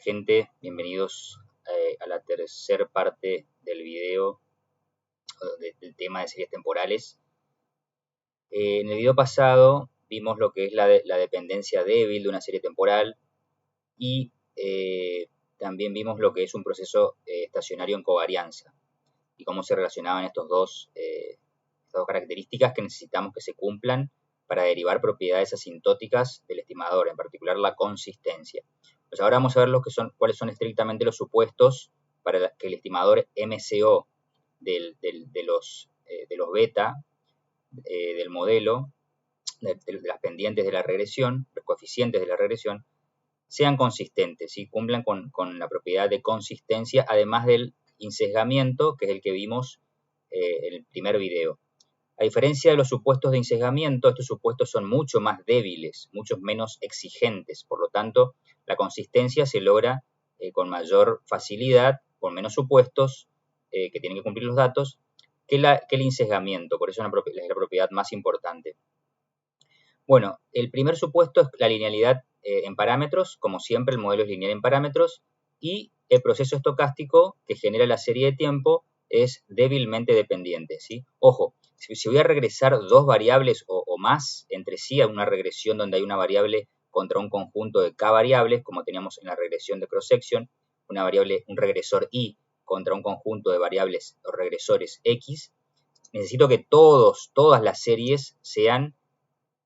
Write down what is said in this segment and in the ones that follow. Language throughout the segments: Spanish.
gente, bienvenidos a la tercera parte del video del tema de series temporales. En el video pasado vimos lo que es la dependencia débil de una serie temporal y también vimos lo que es un proceso estacionario en covarianza y cómo se relacionaban estas dos características que necesitamos que se cumplan para derivar propiedades asintóticas del estimador, en particular la consistencia. Pues ahora vamos a ver cuáles son estrictamente los supuestos para que el estimador MCO de los beta del modelo, de las pendientes de la regresión, los coeficientes de la regresión, sean consistentes y cumplan con la propiedad de consistencia, además del insesgamiento, que es el que vimos en el primer video. A diferencia de los supuestos de insesgamiento, estos supuestos son mucho más débiles, mucho menos exigentes. Por lo tanto, la consistencia se logra con mayor facilidad, con menos supuestos que tienen que cumplir los datos, que el insesgamiento. Por eso es la propiedad más importante. Bueno, el primer supuesto es la linealidad en parámetros. Como siempre, el modelo es lineal en parámetros. Y el proceso estocástico que genera la serie de tiempo es débilmente dependiente, ¿sí? Ojo, si voy a regresar dos variables o más entre sí a una regresión donde hay una variable contra un conjunto de k variables, como teníamos en la regresión de cross-section, un regresor y contra un conjunto de variables o regresores x, necesito que todas las series sean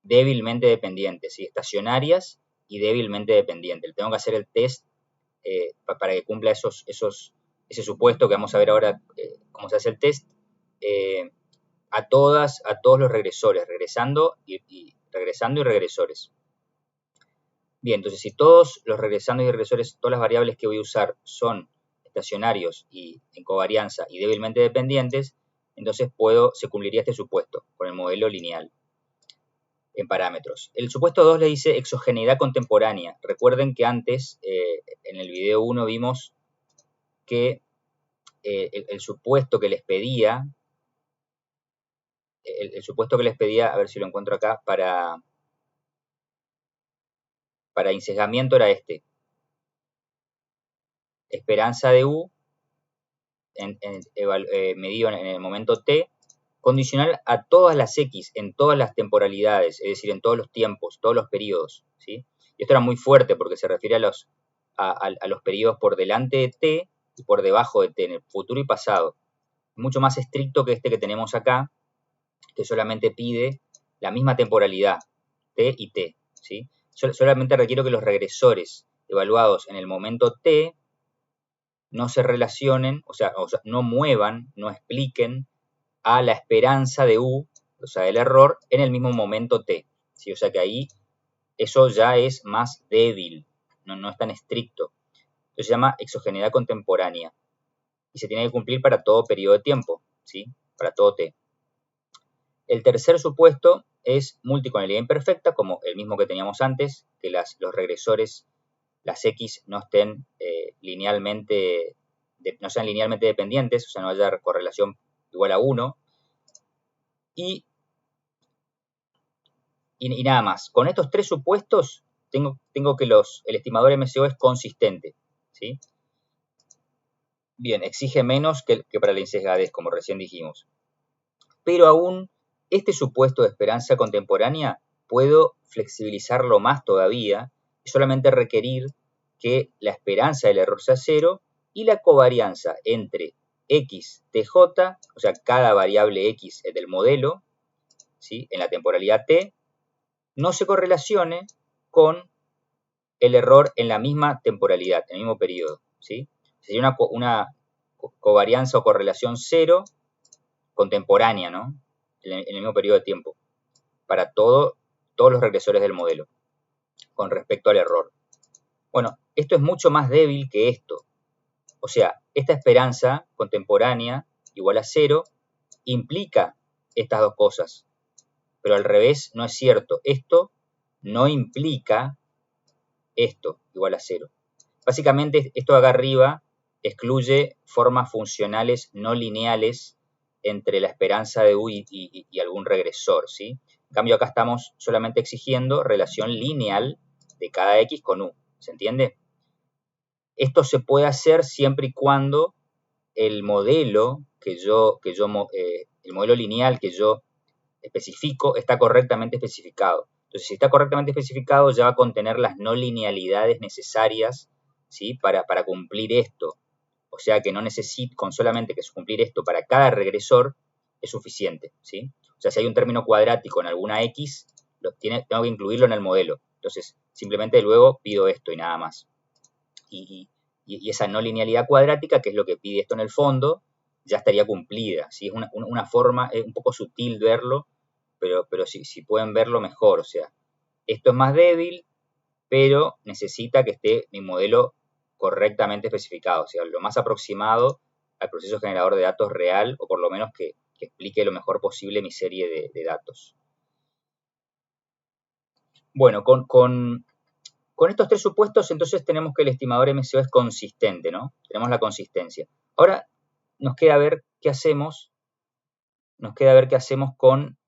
débilmente dependientes, ¿sí? Estacionarias y débilmente dependientes. Tengo que hacer el test para que cumpla ese supuesto que vamos a ver ahora cómo se hace el test, a todos los regresores, regresando y regresores. Bien, entonces si todos los regresandos y regresores, todas las variables que voy a usar son estacionarios y en covarianza y débilmente dependientes, entonces se cumpliría este supuesto con el modelo lineal en parámetros. El supuesto 2 le dice exogeneidad contemporánea. Recuerden que antes, en el video 1, vimos que el supuesto que les pedía, a ver si lo encuentro acá, para insesgamiento era este. Esperanza de U medido en el momento t, condicional a todas las x en todas las temporalidades, es decir, en todos los tiempos, todos los periodos, ¿sí? Y esto era muy fuerte porque se refiere a los periodos por delante de t y por debajo de t, en el futuro y pasado. Mucho más estricto que este que tenemos acá, que solamente pide la misma temporalidad, t y t, ¿sí? Solamente requiero que los regresores evaluados en el momento t no se relacionen, o sea, no muevan, no expliquen a la esperanza de U, o sea, el error, en el mismo momento t, ¿sí? O sea que ahí eso ya es más débil, no es tan estricto. Entonces se llama exogeneidad contemporánea y se tiene que cumplir para todo periodo de tiempo, ¿sí? Para todo t. El tercer supuesto es multiconalidad imperfecta, como el mismo que teníamos antes, que los regresores, las x no estén no sean linealmente dependientes, o sea, no haya correlación igual a 1. Y nada más. Con estos tres supuestos, tengo que el estimador MCO es consistente, ¿sí? Bien, exige menos que para la insesgadez, como recién dijimos. Pero aún este supuesto de esperanza contemporánea puedo flexibilizarlo más todavía y solamente requerir que la esperanza del error sea 0 y la covarianza entre x, tj, o sea, cada variable x del modelo, ¿sí? En la temporalidad t, no se correlacione con el error en la misma temporalidad, en el mismo periodo, ¿sí? Sería una covarianza o correlación 0 contemporánea, ¿no? En el mismo periodo de tiempo, para todos los regresores del modelo, con respecto al error. Bueno, esto es mucho más débil que esto. O sea, esta esperanza contemporánea igual a 0 implica estas dos cosas, pero al revés no es cierto. Esto no implica esto igual a 0. Básicamente esto de acá arriba excluye formas funcionales no lineales entre la esperanza de U y algún regresor, ¿sí? En cambio acá estamos solamente exigiendo relación lineal de cada X con U, ¿se entiende? Esto se puede hacer siempre y cuando el modelo el modelo lineal que yo especifico está correctamente especificado. Entonces, si está correctamente especificado, ya va a contener las no linealidades necesarias, ¿sí? para cumplir esto. O sea que no necesito, con solamente que cumplir esto para cada regresor es suficiente, ¿sí? O sea, si hay un término cuadrático en alguna X, tengo que incluirlo en el modelo. Entonces, simplemente luego pido esto y nada más. Y esa no linealidad cuadrática, que es lo que pide esto en el fondo, ya estaría cumplida, ¿sí? Es una forma, es un poco sutil verlo, pero si pueden verlo mejor. O sea, esto es más débil, pero necesita que esté mi modelo correctamente especificado, o sea, lo más aproximado al proceso generador de datos real, o por lo menos que explique lo mejor posible mi serie de datos. Bueno, con estos tres supuestos, entonces tenemos que el estimador MCO es consistente, ¿no? Tenemos la consistencia. Ahora nos queda ver qué hacemos, con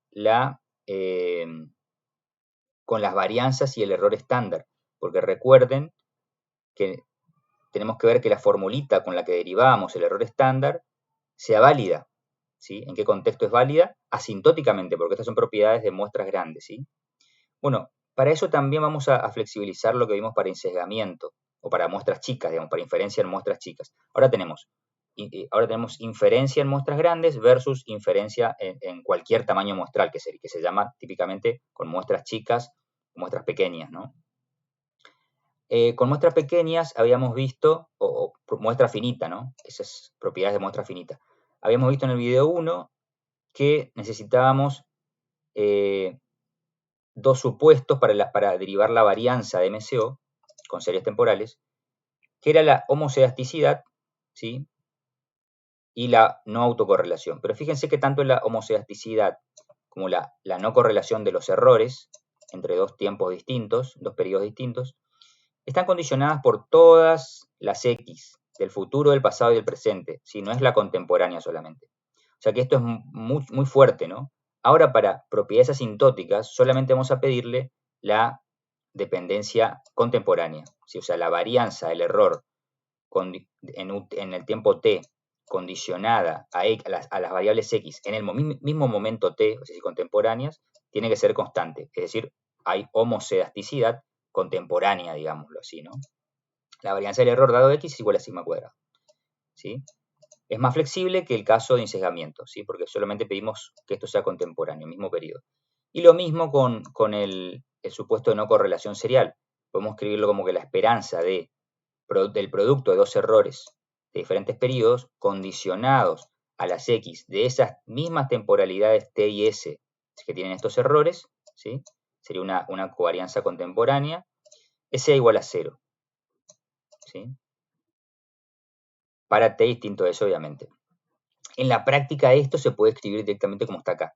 con las varianzas y el error estándar, porque recuerden que tenemos que ver que la formulita con la que derivamos el error estándar sea válida, ¿sí? ¿En qué contexto es válida? Asintóticamente, porque estas son propiedades de muestras grandes, ¿sí? Bueno, para eso también vamos a flexibilizar lo que vimos para insesgamiento, o para muestras chicas, digamos, para inferencia en muestras chicas. Ahora tenemos inferencia en muestras grandes versus inferencia en cualquier tamaño muestral, que se llama típicamente con muestras chicas, muestras pequeñas, ¿no? Con muestras pequeñas habíamos visto, o muestra finita, ¿no? Esas propiedades de muestra finita. Habíamos visto en el video 1 que necesitábamos dos supuestos para derivar la varianza de MCO con series temporales, que era la homocedasticidad, ¿sí? Y la no autocorrelación. Pero fíjense que tanto la homocedasticidad como la no correlación de los errores entre dos tiempos distintos, dos periodos distintos, están condicionadas por todas las X del futuro, del pasado y del presente, ¿sí? No es la contemporánea solamente. O sea que esto es muy, muy fuerte, ¿no? Ahora, para propiedades asintóticas, solamente vamos a pedirle la dependencia contemporánea, ¿sí? O sea, la varianza, el error en el tiempo t condicionada a las variables x en el mismo momento t, o sea, si contemporáneas, tiene que ser constante. Es decir, hay homocedasticidad contemporánea, digámoslo así, ¿no? La varianza del error dado x es igual a sigma cuadrado, ¿sí? Es más flexible que el caso de insesgamiento, ¿sí? Porque solamente pedimos que esto sea contemporáneo, mismo periodo. Y lo mismo con el supuesto de no correlación serial. Podemos escribirlo como que la esperanza del producto de dos errores de diferentes periodos condicionados a las x de esas mismas temporalidades t y s que tienen estos errores, ¿sí? Sería una covarianza contemporánea, es igual a 0, ¿sí? Para t distinto de eso, obviamente. En la práctica esto se puede escribir directamente como está acá.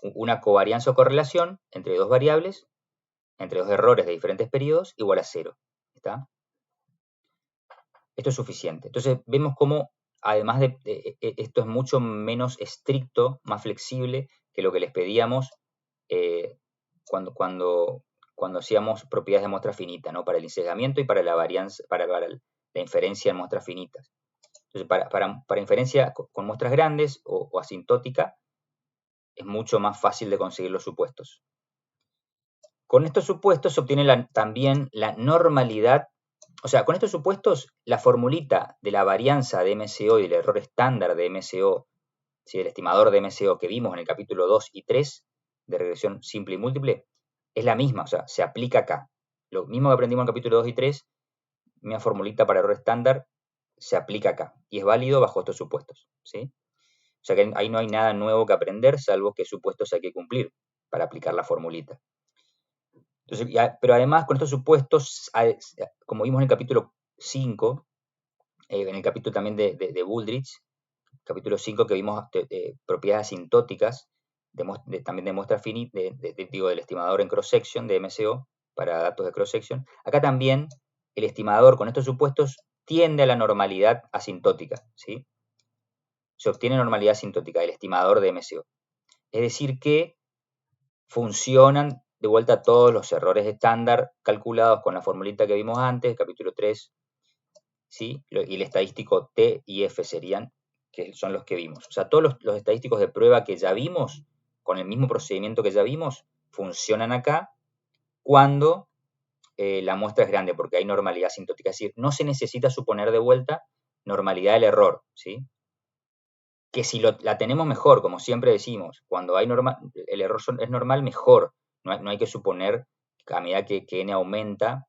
Una covarianza o correlación entre dos variables, entre dos errores de diferentes periodos, igual a 0. ¿Está? Esto es suficiente. Entonces vemos cómo, además esto es mucho menos estricto, más flexible que lo que les pedíamos cuando hacíamos propiedades de muestra finita, ¿no? Para el insesgamiento y para la varianza, para la inferencia en muestras finitas. Entonces, para inferencia con muestras grandes o asintótica, es mucho más fácil de conseguir los supuestos. Con estos supuestos se obtiene también la normalidad. O sea, con estos supuestos, la formulita de la varianza de MCO y del error estándar de MCO, ¿sí? El estimador de MCO que vimos en el capítulo 2 y 3 de regresión simple y múltiple, es la misma, o sea, se aplica acá. Lo mismo que aprendimos en el capítulo 2 y 3, mi formulita para error estándar se aplica acá y es válido bajo estos supuestos, ¿sí? O sea que ahí no hay nada nuevo que aprender, salvo qué supuestos hay que cumplir para aplicar la formulita. Entonces, pero además, con estos supuestos, como vimos en el capítulo 5, en el capítulo también de Booldrich, capítulo 5 que vimos propiedades asintóticas, también de muestra finita, del estimador en cross-section de MCO, para datos de cross-section. Acá también el estimador con estos supuestos tiende a la normalidad asintótica, ¿sí? Se obtiene normalidad asintótica del estimador de MCO. Es decir que funcionan de vuelta todos los errores estándar calculados con la formulita que vimos antes, capítulo 3, ¿sí? Y el estadístico T y F serían, que son los que vimos. O sea, todos los estadísticos de prueba que ya vimos, con el mismo procedimiento que ya vimos, funcionan acá cuando la muestra es grande, porque hay normalidad asintótica. Es decir, no se necesita suponer de vuelta normalidad del error, ¿sí? Que si la tenemos mejor, como siempre decimos, cuando hay el error es normal, mejor. No hay que suponer que a medida que n aumenta,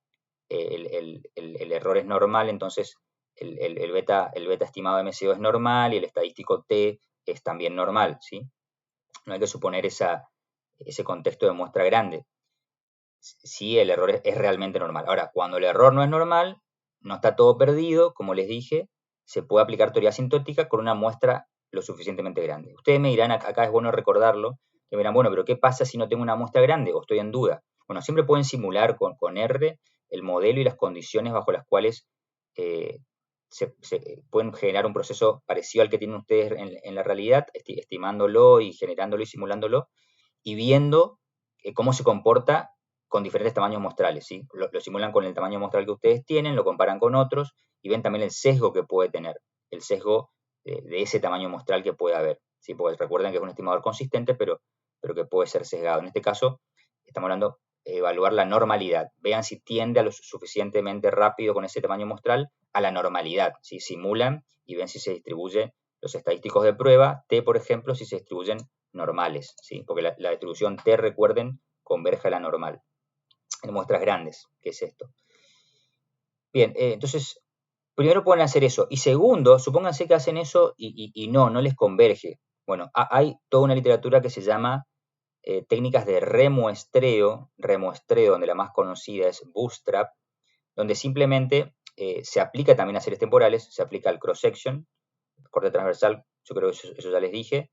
el error es normal, entonces el beta estimado de MCO es normal y el estadístico T es también normal, ¿sí? No hay que suponer ese contexto de muestra grande. Si el error es realmente normal. Ahora, cuando el error no es normal, no está todo perdido, como les dije, se puede aplicar teoría asintótica con una muestra lo suficientemente grande. Ustedes me dirán, acá es bueno recordarlo, que me dirán, bueno, pero ¿qué pasa si no tengo una muestra grande o estoy en duda? Bueno, siempre pueden simular con R el modelo y las condiciones bajo las cuales se pueden generar un proceso parecido al que tienen ustedes en la realidad, estimándolo y generándolo y simulándolo, y viendo cómo se comporta con diferentes tamaños muestrales, ¿sí? Lo simulan con el tamaño muestral que ustedes tienen, lo comparan con otros y ven también el sesgo que puede tener, el sesgo de ese tamaño muestral que puede haber, ¿sí? Porque recuerden que es un estimador consistente, pero que puede ser sesgado. En este caso, estamos hablando de evaluar la normalidad. Vean si tiende a lo suficientemente rápido con ese tamaño muestral a la normalidad, ¿sí? Simulan y ven si se distribuye los estadísticos de prueba, T, por ejemplo, si se distribuyen normales, ¿sí? Porque la distribución T, recuerden, converge a la normal en muestras grandes, que es esto. Bien, entonces, primero pueden hacer eso. Y segundo, supónganse que hacen eso y no les converge. Bueno, hay toda una literatura que se llama técnicas de remuestreo, donde la más conocida es Bootstrap, donde simplemente se aplica también a series temporales, se aplica al cross-section, corte transversal, yo creo que eso ya les dije,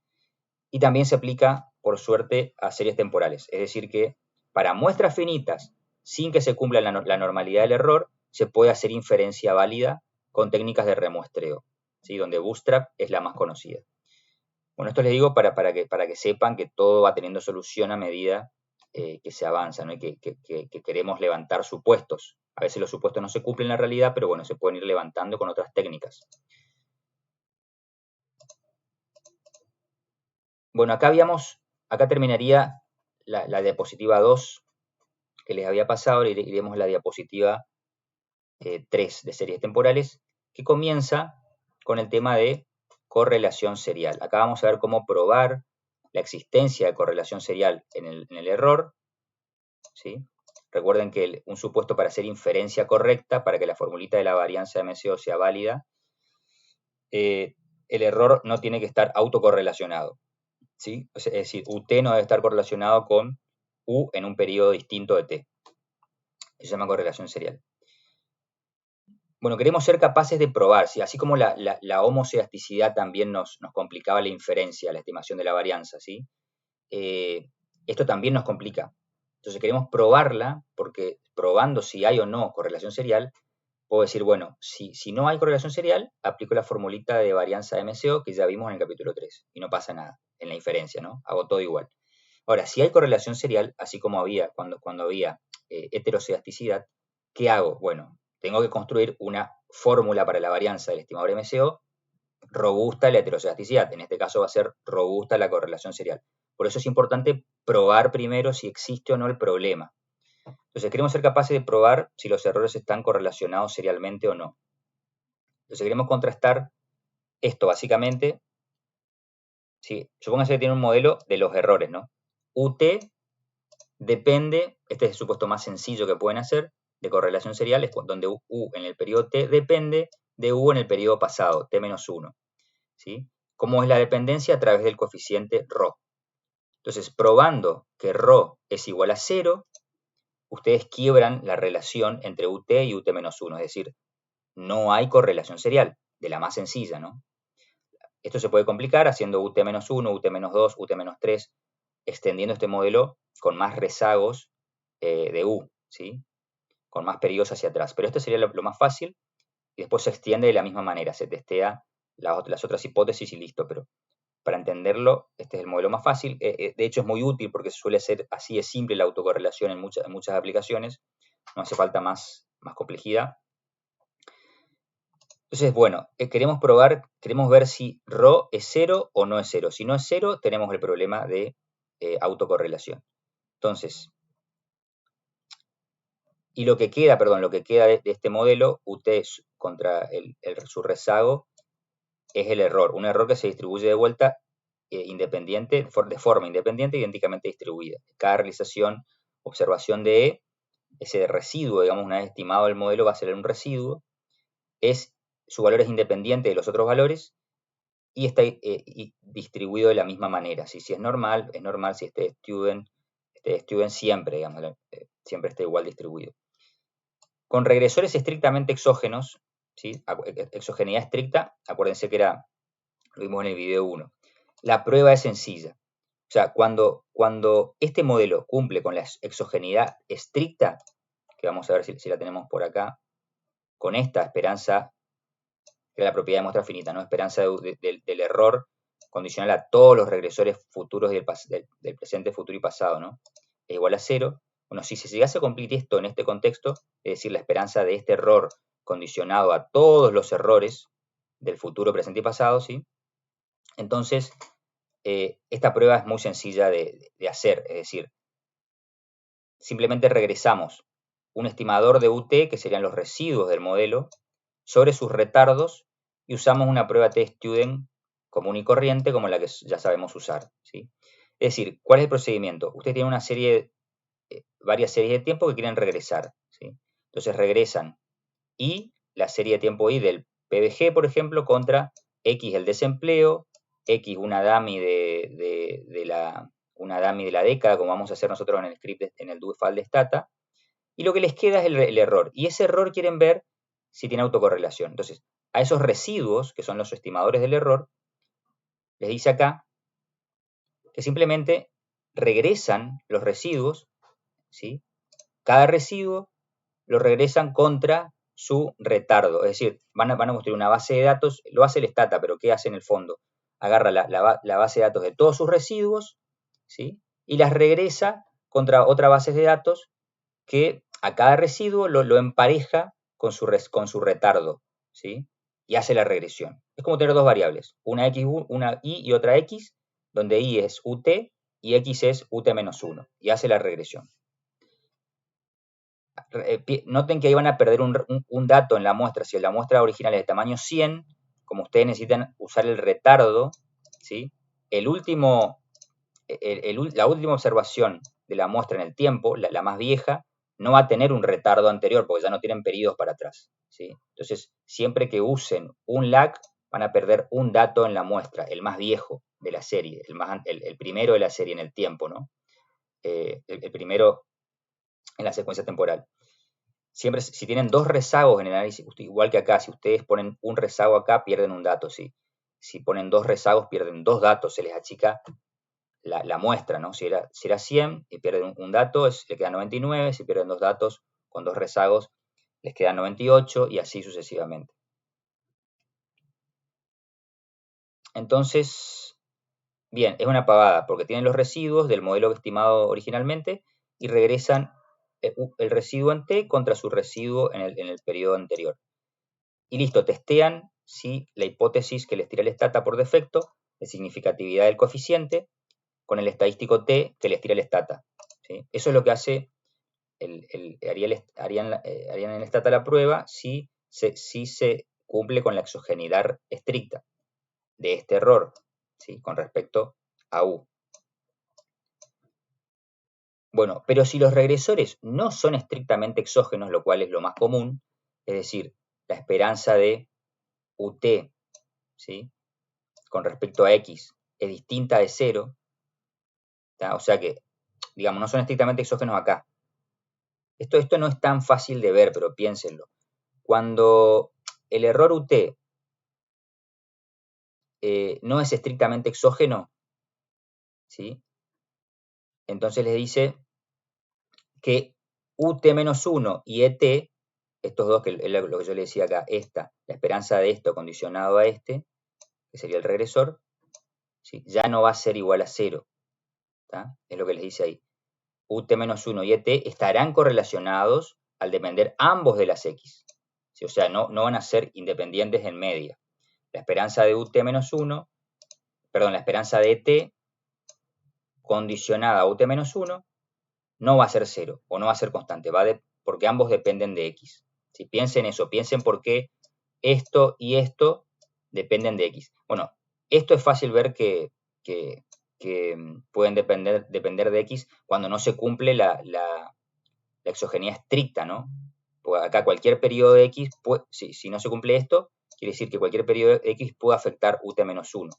y también se aplica, por suerte, a series temporales. Es decir que para muestras finitas, sin que se cumpla la normalidad del error, se puede hacer inferencia válida con técnicas de remuestreo, ¿sí? Donde Bootstrap es la más conocida. Bueno, esto les digo para que sepan que todo va teniendo solución a medida que se avanza, ¿no? Y que queremos levantar supuestos. A veces los supuestos no se cumplen en la realidad, pero bueno, se pueden ir levantando con otras técnicas. Bueno, acá terminaría la diapositiva 2 que les había pasado, iremos a la diapositiva 3 de series temporales, que comienza con el tema de correlación serial. Acá vamos a ver cómo probar la existencia de correlación serial en el error, ¿sí? Recuerden que un supuesto para hacer inferencia correcta, para que la formulita de la varianza de MCO sea válida, el error no tiene que estar autocorrelacionado, ¿sí? Es decir, UT no debe estar correlacionado con U en un periodo distinto de T. Eso se llama correlación serial. Bueno, queremos ser capaces de probar, ¿sí? Así como la homocedasticidad también nos complicaba la inferencia, la estimación de la varianza, ¿sí? Esto también nos complica. Entonces queremos probarla, porque probando si hay o no correlación serial, puedo decir, bueno, si no hay correlación serial, aplico la formulita de varianza de MCO que ya vimos en el capítulo 3, y no pasa nada en la inferencia, ¿no? Hago todo igual. Ahora, si hay correlación serial, así como había cuando había heterocedasticidad, ¿qué hago? Bueno, tengo que construir una fórmula para la varianza del estimador MCO robusta la heterocedasticidad. En este caso va a ser robusta la correlación serial. Por eso es importante probar primero si existe o no el problema. Entonces queremos ser capaces de probar si los errores están correlacionados serialmente o no. Entonces queremos contrastar esto básicamente. ¿Sí? Supónganse que tiene un modelo de los errores, ¿no? UT depende, este es el supuesto más sencillo que pueden hacer, de correlación serial, es donde U en el periodo T depende de U en el periodo pasado, T-1. ¿Sí? ¿Cómo es la dependencia? A través del coeficiente ρ. Entonces, probando que ρ es igual a 0, ustedes quiebran la relación entre UT y UT-1, es decir, no hay correlación serial, de la más sencilla, ¿no? Esto se puede complicar haciendo UT-1, UT-2, UT-3, extendiendo este modelo con más rezagos de U, ¿sí? Con más periodos hacia atrás. Pero esto sería lo más fácil y después se extiende de la misma manera, se testea las otras hipótesis y listo. Pero para entenderlo, este es el modelo más fácil. De hecho, es muy útil porque suele ser así de simple la autocorrelación en muchas aplicaciones. No hace falta más complejidad. Entonces, bueno, queremos ver si ρ es 0 o no es 0. Si no es 0, tenemos el problema de autocorrelación. Entonces, y lo que queda de este modelo, UT contra su rezago, es el error. Un error que se distribuye de vuelta independiente, de forma independiente, idénticamente distribuida. Cada realización, observación de E, ese residuo, digamos, una vez estimado el modelo, va a ser un residuo, su valor es independiente de los otros valores y está distribuido de la misma manera. Si es normal, si este student siempre, digamos, siempre está igual distribuido. Con regresores estrictamente exógenos, ¿sí? Exogeneidad estricta, acuérdense que lo vimos en el video 1. La prueba es sencilla. O sea, cuando este modelo cumple con la exogeneidad estricta, que vamos a ver si la tenemos por acá, con esta esperanza, que es la propiedad de muestra finita, ¿no? Esperanza del error condicional a todos los regresores futuros del presente, futuro y pasado, ¿no? Es igual a 0. Bueno, si se llegase a cumplir esto en este contexto, es decir, la esperanza de este error condicionado a todos los errores del futuro, presente y pasado, ¿sí? Entonces, esta prueba es muy sencilla de hacer, es decir, simplemente regresamos un estimador de UT, que serían los residuos del modelo, sobre sus retardos y usamos una prueba T-Student común y corriente como la que ya sabemos usar, ¿sí? Es decir, ¿cuál es el procedimiento? Ustedes tienen una serie, varias series de tiempo que quieren regresar, ¿sí? Entonces regresan y la serie de tiempo I del PBG, por ejemplo, contra X el desempleo, X una dummy una dummy de la década, como vamos a hacer nosotros en el script, en el do file de Stata, y lo que les queda es el error. Y ese error quieren ver si tiene autocorrelación. Entonces, a esos residuos, que son los estimadores del error, les dice acá que simplemente regresan los residuos, ¿sí? Cada residuo lo regresan contra su retardo. Es decir, van a construir una base de datos, lo hace el Stata, pero ¿qué hace en el fondo? Agarra la base de datos de todos sus residuos, ¿sí? Y las regresa contra otra base de datos que a cada residuo lo empareja con su retardo, ¿sí? Y hace la regresión. Es como tener dos variables, una y y otra x, donde y es ut y x es ut-1, y hace la regresión. Noten que ahí van a perder un dato en la muestra. Si la muestra original es de tamaño 100, como ustedes necesitan usar el retardo, ¿sí? La última observación de la muestra en el tiempo, la más vieja, no va a tener un retardo anterior porque ya no tienen periodos para atrás, ¿sí? Entonces, siempre que usen un lag, van a perder un dato en la muestra, el más viejo de la serie, el primero de la serie en el tiempo, ¿no? El primero en la secuencia temporal. Siempre, si tienen dos rezagos en el análisis, igual que acá, si ustedes ponen un rezago acá, pierden un dato, ¿sí? Si ponen dos rezagos, pierden dos datos, se les achica la muestra, ¿no? Si era 100 y pierden un dato, le quedan 99, si pierden dos datos con dos rezagos, les quedan 98 y así sucesivamente. Entonces, bien, es una pavada porque tienen los residuos del modelo estimado originalmente y regresan el residuo en T contra su residuo en el periodo anterior. Y listo, testean si la hipótesis que les tira el Stata por defecto de significatividad del coeficiente con el estadístico T que les tira el Stata, ¿sí? Eso es lo que harían en el Stata la prueba si se cumple con la exogeneidad estricta de este error, ¿sí? Con respecto a U. Bueno, pero si los regresores no son estrictamente exógenos, lo cual es lo más común, es decir, la esperanza de UT, ¿sí? Con respecto a X es distinta de 0, ¿tá? O sea que, digamos, no son estrictamente exógenos acá. Esto no es tan fácil de ver, pero piénsenlo. Cuando el error UT no es estrictamente exógeno, ¿sí? Entonces les dice que UT-1 y ET, estos dos, que es lo que yo le decía acá, la esperanza de esto condicionado a este, que sería el regresor, ¿sí? Ya no va a ser igual a 0. ¿Tá? Es lo que les dice ahí. UT-1 y ET estarán correlacionados al depender ambos de las X, ¿sí? O sea, no van a ser independientes en media. La esperanza de ut menos 1, perdón, la esperanza de t condicionada a ut menos 1 no va a ser 0 o no va a ser constante, porque ambos dependen de x. Si piensen eso, piensen por qué esto y esto dependen de x. Bueno, esto es fácil ver que pueden depender de x cuando no se cumple la exogeneidad estricta, ¿no? Porque acá cualquier periodo de x, si no se cumple esto, quiere decir que cualquier periodo de x puede afectar ut menos 1.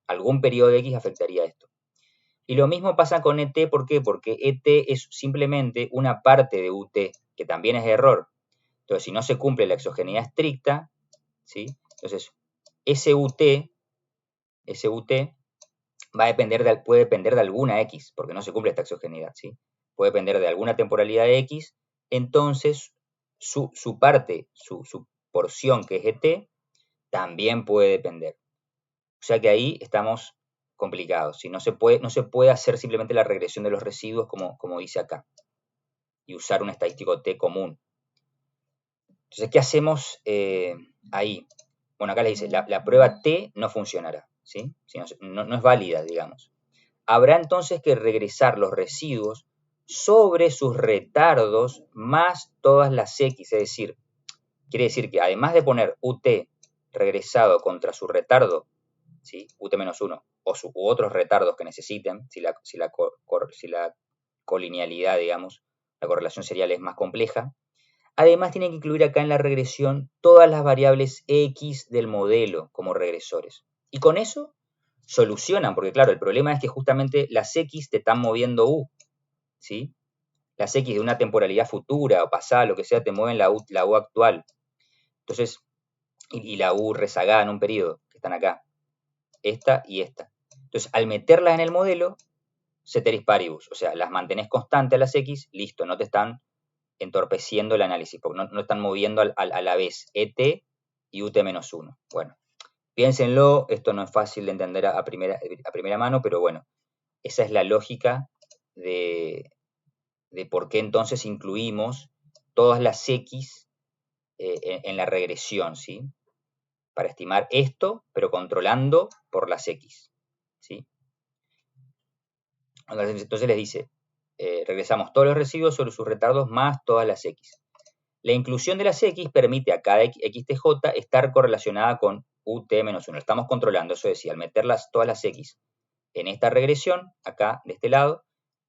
Algún periodo de x afectaría esto. Y lo mismo pasa con ET, ¿por qué? Porque ET es simplemente una parte de UT, que también es error. Entonces, si no se cumple la exogeneidad estricta, ¿sí? Entonces, ese UT puede depender de alguna X, porque no se cumple esta exogeneidad, ¿sí? Puede depender de alguna temporalidad de X, entonces su parte, su porción que es ET, también puede depender. O sea que ahí estamos complicados. ¿Sí? No se puede hacer simplemente la regresión de los residuos como dice acá y usar un estadístico T común. Entonces, ¿qué hacemos ahí? Bueno, acá les dice, la prueba T no funcionará, ¿sí? No es válida, digamos. Habrá entonces que regresar los residuos sobre sus retardos más todas las X, es decir, quiere decir que además de poner UT regresado contra su retardo, ¿sí? UT-1 u otros retardos que necesiten, si la colinealidad, digamos, la correlación serial es más compleja. Además tienen que incluir acá en la regresión todas las variables X del modelo como regresores. Y con eso solucionan, porque claro, el problema es que justamente las X te están moviendo U, ¿sí? Las X de una temporalidad futura o pasada, lo que sea, te mueven la U actual. Entonces, y la U rezagada en un periodo, que están acá. Esta y esta. Entonces, al meterlas en el modelo, ceteris paribus, o sea, las mantenés constantes a las X, listo, no te están entorpeciendo el análisis, porque no están moviendo a la vez ET y UT-1. Bueno, piénsenlo, esto no es fácil de entender a primera mano, pero bueno, esa es la lógica de por qué entonces incluimos todas las X en la regresión, ¿sí? Para estimar esto, pero controlando por las X, ¿sí? Entonces les dice, regresamos todos los residuos sobre sus retardos más todas las X. La inclusión de las X permite a cada XTJ estar correlacionada con UT-1. Estamos controlando, eso decía, al meterlas todas las X en esta regresión, acá de este lado,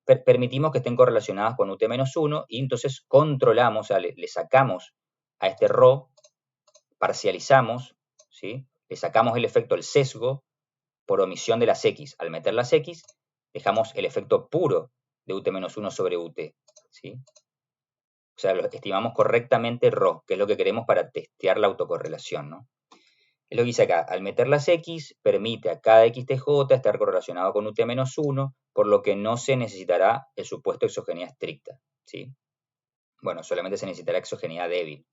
permitimos que estén correlacionadas con UT-1 y entonces controlamos, o sea, le sacamos a este ρ, parcializamos, ¿sí? Le sacamos el efecto, el sesgo, por omisión de las X. Al meter las X, dejamos el efecto puro de UT-1 sobre UT, ¿sí? O sea, lo estimamos correctamente ρ, que es lo que queremos para testear la autocorrelación, ¿no? Es lo que dice acá, al meter las X, permite a cada XTJ estar correlacionado con UT-1, por lo que no se necesitará el supuesto exogeneidad estricta, ¿sí? Bueno, solamente se necesitará exogeneidad débil.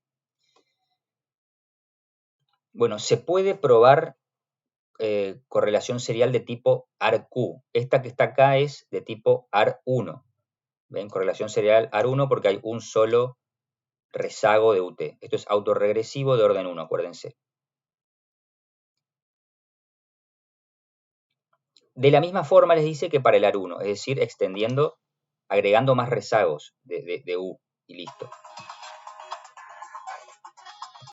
Bueno, se puede probar correlación serial de tipo ARQ. Esta que está acá es de tipo AR1. ¿Ven? Correlación serial AR1 porque hay un solo rezago de UT. Esto es autorregresivo de orden 1, acuérdense. De la misma forma les dice que para el AR1, es decir, agregando más rezagos de U y listo.